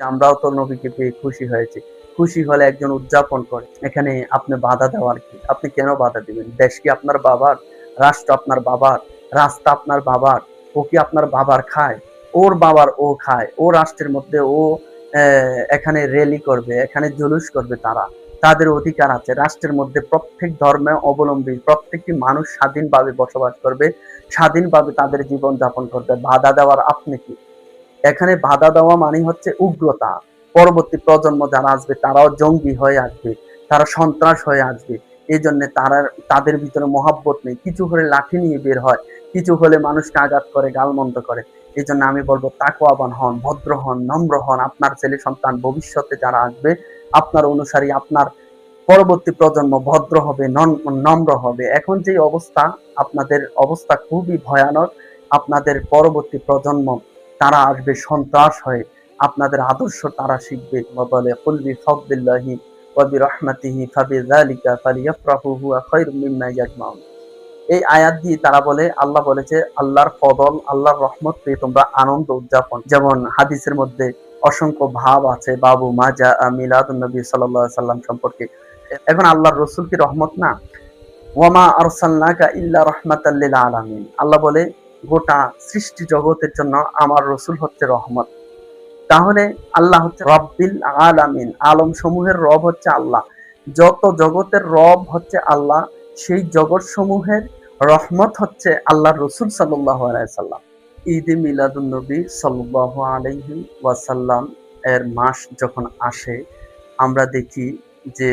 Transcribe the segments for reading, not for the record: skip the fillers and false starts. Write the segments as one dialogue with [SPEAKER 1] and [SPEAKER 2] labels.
[SPEAKER 1] আমরাও তো নবীকে পেয়ে খুশি হয়েছি। খুশি হলে একজন উদযাপন করে। এখানে আপনি বাধা দেওয়ার কি? আপনি কেন বাধা দিবেন? দেশ কি আপনার বাবার? রাষ্ট্র আপনার বাবার? রাস্তা আপনার বাবার? ও কি আপনার বাবার খায়? ওর বাবার ও খায়। ও রাষ্ট্রের মধ্যে ও এখানে র্যালি করবে, এখানে জুলুস করবে তারা। তাদের অধিকার আছে। রাষ্ট্রের মধ্যে প্রত্যেক ধর্মে অবলম্বী প্রত্যেকটি মানুষ স্বাধীনভাবে বসবাস করবে, স্বাধীনভাবে তাদের জীবন যাপন করবে। বাধা দেওয়ার আপনি কি? এখানে বাধা দেওয়া মানে হচ্ছে উগ্রতা। পরবর্তী প্রজন্ম যারা আসবে তারাও জঙ্গি হয়ে আসবে, তারা সন্ত্রাস হয়ে আসবে। এই জন্য তাদের ভিতরে মহাব্বত নেই। কিছু হলে লাঠি নিয়ে বের হয়, কিছু হলে মানুষকে আঘাত করে, গালমন্দ করে। এই জন্য আমি বলবো তাকওয়াবান হন, ভদ্র হন, নম্র হন। আপনার ছেলে সন্তান ভবিষ্যতে যারা আসবে, আপনার অনুসারী, আপনার পরবর্তী প্রজন্ম ভদ্র হবে, নম্র হবে। এখন যে অবস্থা, আপনাদের অবস্থা খুবই ভয়ানক। আপনাদের পরবর্তী প্রজন্ম তারা আসবে সন্ত্রাস হয়ে, আপনাদের আদর্শ তারা শিখবে। বলে কুল বিফাদলিল্লাহি ওয়া বিরহমাতিহি ফাবিযালিকা ফালিয়াফরাহু হুয়া খায়রুম মিম্মা ইয়াজমাউন। এই আয়াত দিয়ে তারা বলে, আল্লাহ বলেছে আল্লাহর ফদল, আল্লাহর রহমত পেয়ে তোমরা আনন্দ উদযাপন। যেমন হাদিসের মধ্যে অসংখ্য ভাব আছে বাবু মা যা মিলাদুন নবী সাল্লাল্লাহু আলাইহি সাল্লাম সম্পর্কে। এখন আল্লাহর রাসূল কি রহমত না? ওয়ামা আরসালনাকা ইল্লা রাহমাতাল লিল আলামিন। আল্লাহ বলে গোটা সৃষ্টি জগতের জন্য আমার রাসূল হচ্ছে রহমত। তাহলে আল্লাহ হচ্ছে রব্বিল আলামিন, আলম সমূহের রব হচ্ছে আল্লাহ। যত জগতের রব হচ্ছে আল্লাহ, সেই জগৎ সমূহের রহমত হচ্ছে আল্লাহর রাসূল সাল্লাল্লাহু আলাইহি সাল্লাম। ঈদে মিলাদুন নবী সাল্লাল্লাহু আলাইহি ওয়াসাল্লাম এর মাস যখন আসে, আমরা দেখি যে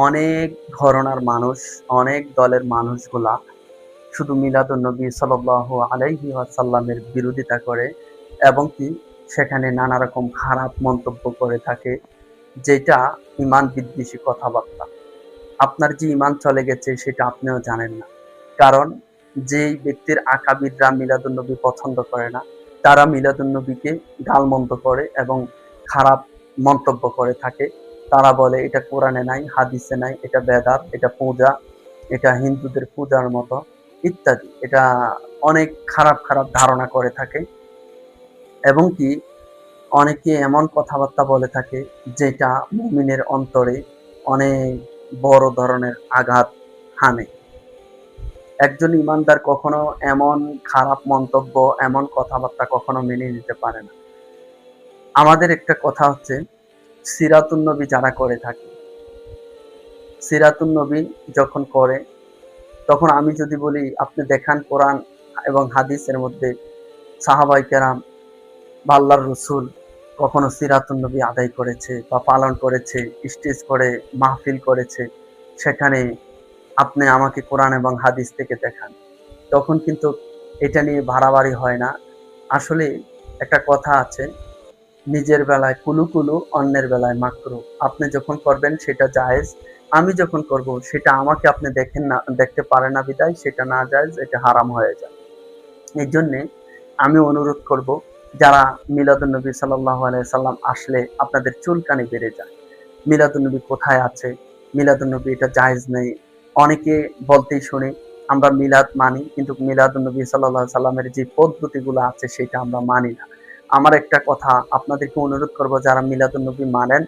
[SPEAKER 1] অনেক ঘরানার মানুষ, অনেক দলের মানুষগুলা শুধু মিলাদুন নবী সাল্লাল্লাহু আলাইহি ওয়াসাল্লামের বিরোধিতা করে এবং কি সেখানে নানা রকম খারাপ মন্তব্য করে থাকে, যেটা ঈমান বিদ্বেষী কথাবার্তা। আপনার যে ঈমান চলে গেছে সেটা আপনিও জানেন না। কারণ যেই ব্যক্তির আকাবিররা মিলাদুন নবী পছন্দ করে না, তারা মিলাদুন নবীকে গালমন্দ করে এবং খারাপ মন্তব্য করে থাকে। তারা বলে এটা কোরআনে নাই, হাদিসে নাই, এটা বেদাত, এটা পূজা, এটা হিন্দুদের পূজার মতো ইত্যাদি। এটা অনেক খারাপ খারাপ ধারণা করে থাকে এবং কি অনেকে এমন কথাবার্তা বলে থাকে যেটা মুমিনের অন্তরে অনেক বড় ধরনের আঘাত হানে। একজন ইমানদার কখনো এমন খারাপ মন্তব্য, এমন কথাবার্তা কখনো মেনে নিতে পারে না। আমাদের একটা কথা হচ্ছে, সিরাতুন নবী যারা করে থাকে, সিরাতুন নবী যখন করে, তখন আমি যদি বলি আপনি দেখান কোরআন এবং হাদিসের মধ্যে সাহাবায়ে কেরাম বা আল্লাহর রাসূল কখনো সিরাতুন নবী আদায় করেছে বা পালন করেছে, স্টেজ করে মাহফিল করেছে, সেখানে আপনি আমাকে কোরআন এবং হাদিস থেকে দেখান। তখন কিন্তু এটা নিয়ে বাড়াবাড়ি হয় না। আসলে একটা কথা আছে, নিজের বেলায় কুলু কুলু, অন্যের বেলায় মাকরু। আপনি যখন করবেন সেটা জায়েজ, আমি যখন করব সেটা আমাকে আপনি দেখেন না, দেখতে পারেন না বিধায় সেটা না জায়েজ, এটা হারাম হয়ে যায়। এই জন্যে আমি অনুরোধ করব, যারা মিলাদুন নবী সাল্লাল্লাহু আলাইহি সাল্লাম আসলে আপনাদের চুলকানি বেড়ে যায়। মিলাদুন নবী কোথায় আছে? মিলাদুন নবী এটা জায়েজ নেই। অনেকে বলতেই শুনি আমরা মিলাদ মানি, কিন্তু মিলাদুন নবী সাল্লাল্লাহু আলাইহি সাল্লামের যে পদ্ধতিগুলো আছে সেটা আমরা মানি না। আমার একটা কথা আপনাদেরকে অনুরোধ করব, যারা মিলাদুন নবী মানেন,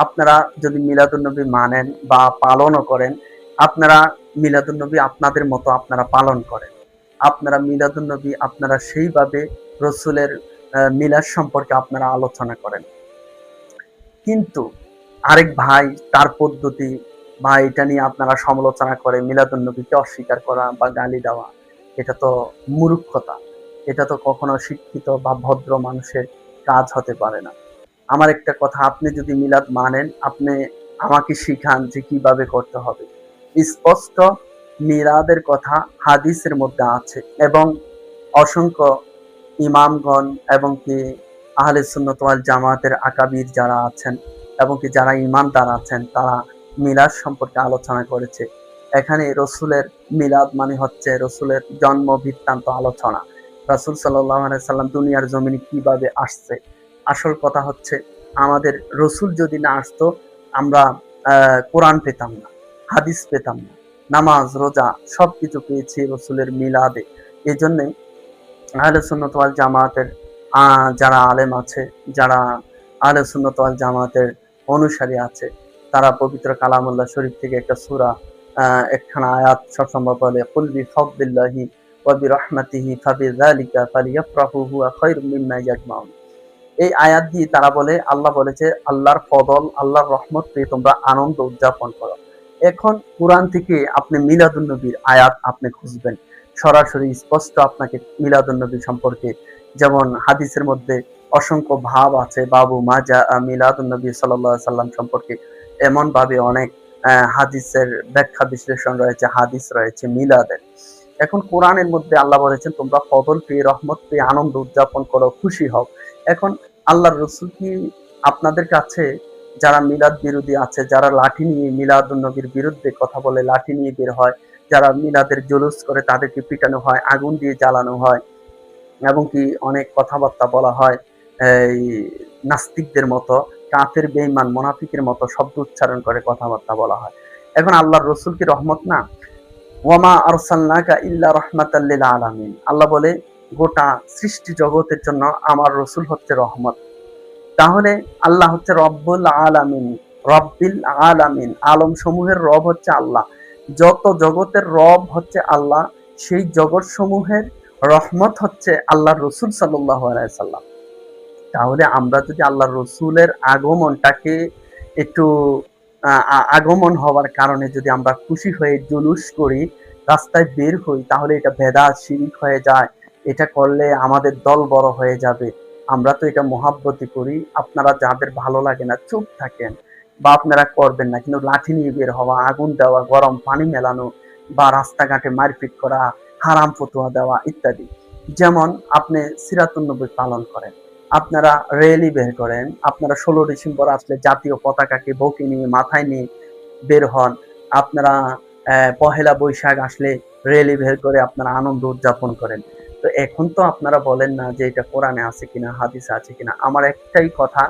[SPEAKER 1] আপনারা যদি মিলাদুন নবী মানেন বা পালনও করেন, আপনারা মিলাদুন নবী আপনাদের মতো আপনারা পালন করেন। আপনারা মিলাদুন নবী আপনারা সেইভাবে রসুলের মিলাদ সম্পর্কে আপনারা আলোচনা করেন। কিন্তু আরেক ভাই তার পদ্ধতি বা এটা নিয়ে আপনারা সমালোচনা করে মিলাদুন নবীকে অস্বীকার করা বা গালি দেওয়া, এটা তো মূর্খতা। এটা তো কখনো শিক্ষিত বা ভদ্র মানুষের কাজ হতে পারে না। আমার একটা কথা, আপনি যদি মিলাদ মানেন, আপনি আমাকে শিখান যে কিভাবে করতে হবে। স্পষ্ট মিলাদের কথা হাদিসের মধ্যে আছে এবং অসংখ্য ইমামগণ এবং কি আহলে সুন্নাত ওয়াল জামাতের আকাবির যারা আছেন এবং কি যারা ইমানদার আছেন, তারা মিলাদ সম্পর্কে আলোচনা করেছে। এখানে রসুলের মিলাদ মানে হচ্ছে রসুলের জন্ম বৃত্তান্ত আলোচনা। রাসূল সাল্লাল্লাহু আলাইহি সাল্লাম দুনিয়ার জমিনে কিভাবে আসছে। আসল কথা হচ্ছে, আমাদের রসুল যদি না আসতো, আমরা কোরআন পেতাম না, হাদিস পেতাম না, নামাজ রোজা সবকিছু পেয়েছি রসুলের মিলাদে। এই জন্যে আহলে সুন্নাত ওয়াল জামাতের যারা আলেম আছে, যারা আহলে সুন্নাত ওয়াল জামাতের অনুসারী আছে, তারা পবিত্র কালামুল্লাহ শরীফ থেকে একটা সূরা একখানা আয়াত সবসময় বলে, কুল বিফাদলিল্লাহি ওয়া বিরহমাতিহি ফাবিযালিকা ফালিয়াফরাহু হুয়া খায়রুম মিম্মা ইয়াজমাউন। এই আয়াত দিয়ে তারা বলে, আল্লাহ বলেছে আল্লাহর ফদল, আল্লাহর রহমত পেয়ে তোমরা আনন্দ উদযাপন করো। এখন কোরআন থেকে আপনি মিলাদুন নবীর আয়াত আপনি খুঁজবেন, সরাসরি স্পষ্ট আপনাকে মিলাদুন নবী সম্পর্কে, যেমন হাদিসের মধ্যে অসংখ্য ভাব আছে, বাবু মাজা মিলাদুন নবী সাল্লাল্লাহু আলাইহি সাল্লাম সম্পর্কে এমন ভাবে অনেক হাদিসের ব্যাখ্যা বিশ্লেষণ রয়েছে, হাদিস রয়েছে মিলাদের। এখন কোরআনের মধ্যে আল্লাহ বলেছেন তোমরা ফদল পেয়ে, রহমত পেয়ে আনন্দ উদযাপন করো, খুশি হও। এখন আল্লাহর রসুল কি আপনাদের কাছে, যারা মিলাদ বিরোধী আছে, যারা লাঠি নিয়ে মিলাদুন নবীর বিরুদ্ধে কথা বলে লাঠি নিয়ে বের হয়, যারা মিলাদের জুলুস করে তাদেরকে পিটানো হয়, আগুন দিয়ে জ্বালানো হয়, এবং কি অনেক কথাবার্তা বলা হয় এই নাস্তিকদের মতো, কাফের বেঈমান মুনাফিকের মতো শব্দ উচ্চারণ করে কথাবার্তা বলা হয়। এখন আল্লাহর রসুল কি রহমত না? ওয়ামা আরসালনাকা ইল্লা রাহমাতাল লিল আলামিন। আল্লাহ বলে গোটা সৃষ্টি জগতের জন্য আমার রসুল হচ্ছে রহমত। তাহলে আল্লাহ হচ্ছে রব্বুল আলামিন, রব্বিল আলামিন, আলম সমূহের রব হচ্ছে আল্লাহ। যত জগতের রব হচ্ছে আল্লাহ, সেই জগৎ সমূহের রহমত হচ্ছে আল্লাহর রসুল সাল্লাল্লাহু আলাইহি সাল্লাম। তাহলে আমরা যদি আল্লাহর রসুলের আগমনটাকে একটু আগমন হওয়ার কারণে যদি আমরা খুশি হয়ে জুলুস করি, রাস্তায় বের হই, তাহলে এটা বেদাত শিরক হয়ে যায়। এটা করলে আমাদের দল বড় হয়ে যাবে। আমরা তো এটা মহাব্বতি করি। আপনারা যাদের ভালো লাগে না চুপ থাকেন, বা আপনারা করবেন না, কিন্তু লাঠি নিয়ে বের হওয়া, আগুন দেওয়া, গরম পানি মেলানো, বা রাস্তাঘাটে মারপিট করা, হারাম ফতোয়া দেওয়া ইত্যাদি। যেমন আপনি সিরাতুন নবী পালন করেন, আপনারা র্যালি বের করেন, আপনারা 16 ডিসেম্বর আসলে জাতীয় পতাকাকে বুকে নিয়ে মাথায় নিয়ে বের হন, আপনারা পহেলা বৈশাখ আসলে র্যালি বের করে আপনারা আনন্দ উদযাপন করেন। তো এখন তো আপনারা বলেন না যে এটা কোরআনে আছে কিনা, হাদিসে আছে কিনা। আমার একটাই কথা,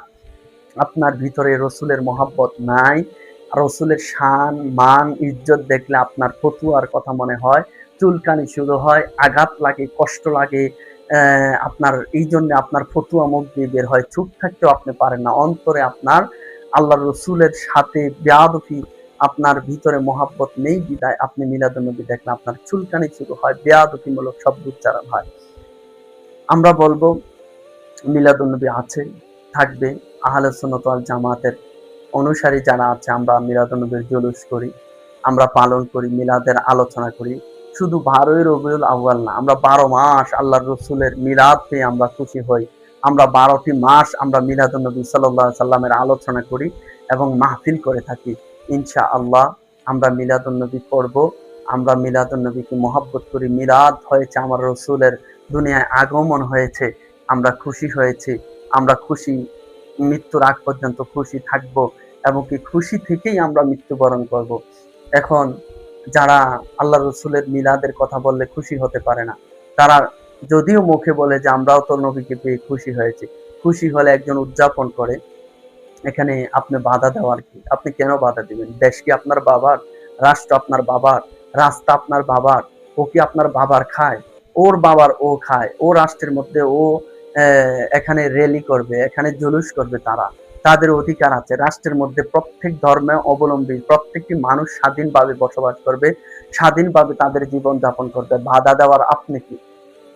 [SPEAKER 1] আপনার ভিতরে রসুলের মহাব্বত নাই, রসুলের শান মান ইজ্জত দেখলে আপনার ফতুয়ার কথা মনে হয়, চুলকানি শুরু হয়, আঘাত লাগে, কষ্ট লাগে, আপনার এই জন্য আপনার ফতুয়া মুখ দিয়ে বের হয়। চুপ থাকতেও আপনি পারেন না, অন্তরে আপনার আল্লাহ রসুলের সাথে বেয়াদফি, আপনার ভিতরে মহাব্বত নেই বিদায় আপনি মিলাদুন নবী দেখলে আপনার চুলকানি শুরু হয়, বেয়াদফিমূলক শব্দ উচ্চারণ হয়। আমরা বলবো মিলাদুন নবী আছে, থাকবে। আহলে সুন্নাত ওয়াল জামাতের অনুসারী যারা আছে, আমরা মিলাদুন নবীর জুলুস করি, আমরা পালন করি, মিলাদের আলোচনা করি। শুধু 12ই রবিউল আউয়াল না, আমরা 12 মাস আল্লাহর রসুলের মিলাদ পেয়ে আমরা খুশি হই। আমরা 12টি মাস আমরা মিলাদুন নবী সাল্লাল্লাহু আলাইহি সাল্লামের আলোচনা করি এবং মাহফিল করে থাকি। ইনশাআল্লাহ আমরা মিলাদুন নবী করব, আমরা মিলাদুন নবীকে মহব্বত করি। মিলাদ হয়েছে আমার রসুলের দুনিয়ায় আগমন হয়েছে, আমরা খুশি হয়েছি, আমরা খুশি, মৃত্যুর আগ পর্যন্ত খুশি থাকব, এবং কি খুশি থেকেই আমরা মৃত্যুবরণ করব। এখন যারা আল্লাহ রসুলের মিলাদের কথা বললে খুশি হতে পারে না, তারা যদিও মুখে বলে যে আমরাও তো নবীকে পেয়ে খুশি হয়েছি, খুশি হলে একজন উদযাপন করে, এখানে আপনি বাধা দেওয়ার কি? আপনি কেন বাধা দিবেন? দেশ কি আপনার বাবার? রাষ্ট্র আপনার বাবার? রাস্তা আপনার বাবার? ও কি আপনার বাবার খায়? ওর বাবার ও খায়, ও রাষ্ট্রের মধ্যে ও এখানে র্যালি করবে, এখানে জুলুস করবে, তাদের অধিকার আছে। রাষ্ট্রের মধ্যে প্রত্যেক ধর্মে অবলম্বী প্রত্যেকটি মানুষ স্বাধীনভাবে বসবাস করবে, স্বাধীনভাবে তাদের জীবন যাপন করবে। বাধা দেওয়ার আপনি কি?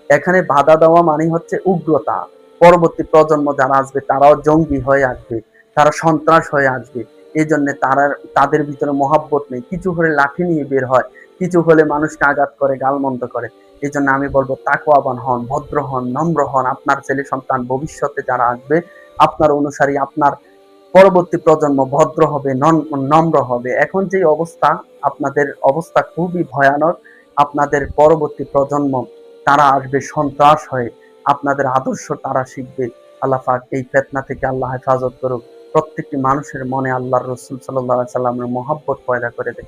[SPEAKER 1] এখানে বাধা দেওয়া মানে হচ্ছে উগ্রতা। পরবর্তী প্রজন্ম যারা আসবে তারাও জঙ্গি হয়ে আসবে, তারা সন্ত্রাস হয়ে আসবে। এই জন্য তাদের ভিতরে মহাব্বত নেই, কিছু হলে লাঠি নিয়ে বের হয়, কিছু হলে মানুষকে আঘাত করে, গালমন্দ করে। এই জন্য আমি বলবো তাকওয়াবান হন, ভদ্র হন, নম্র হন। আপনার ছেলে সন্তান ভবিষ্যতে যারা আসবে, আপনার অনুসারী, আপনার পরবর্তী প্রজন্ম ভদ্র হবে, নম্র হবে। এখন যে অবস্থা, আপনাদের অবস্থা খুবই ভয়ানক। আপনাদের পরবর্তী প্রজন্ম তারা আসবে সন্ত্রাস হয়ে, আপনাদের আদর্শ তারা শিখবে। আল্লাহ পাক এই ফিতনা থেকে আল্লাহ হেফাজত করুক। প্রত্যেকটি মানুষের মনে আল্লাহর রসুল সাল্লাল্লাহু আলাইহি সাল্লামের মহব্বত পয়দা করে দেয়।